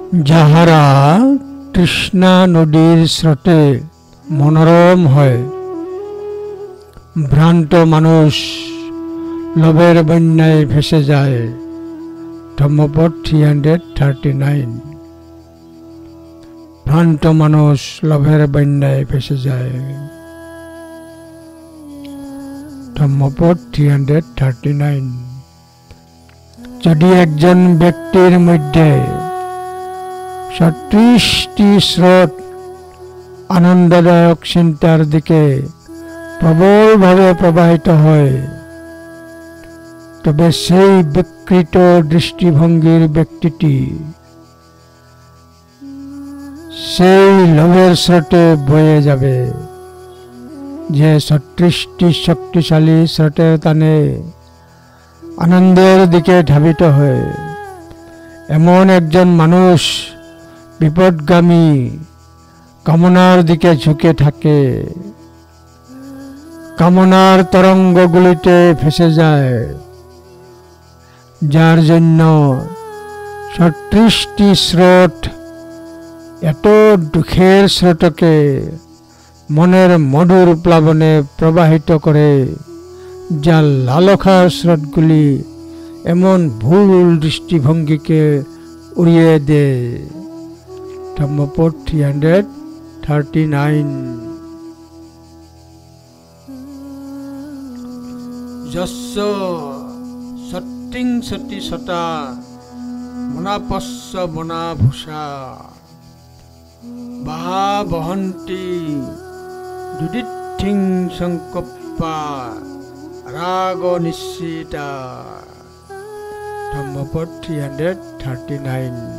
যাহারা তৃষ্ণা নদীর স্রোতে মনোরম হয়, ভ্রান্ত মানুষ লোভের বন্যায় ভেসে যায়। ধম্মপদ 339। ভ্রান্ত মানুষ লোভের বন্যায় ভেসে যায়। ধম্মপদ 339। যদি একজন ব্যক্তির মধ্যে 36টি স্রোত আনন্দদায়ক চিন্তার দিকে প্রবলভাবে প্রবাহিত হয়, তবে সেই বিকৃত দৃষ্টিভঙ্গির ব্যক্তিটি সেই লোভের স্রোতে বয়ে যাবে, যে 36টি শক্তিশালী স্রোতের টানে আনন্দের দিকে ধাবিত হয়। এমন একজন মানুষ বিপদগামী কামনার দিকে ঝুঁকে থাকে, কামনার তরঙ্গগুলিতে ফেসে যায়, যার জন্য 36টি স্রোত এত দুঃখের স্রোতকে মনের মধুর প্লাবনে প্রবাহিত করে, যা লালসার স্রোতগুলি এমন ভুল দৃষ্টিভঙ্গিকে উড়িয়ে দেয়। ধম্মপদ 339। যস্য সত্তিংসতি সতা মনাপস্য বনাভূষা বাহা বহন্তি দুদিঠিং সংকপ্পা রাগ নিশ্চিতা। ধম্মপদ 339।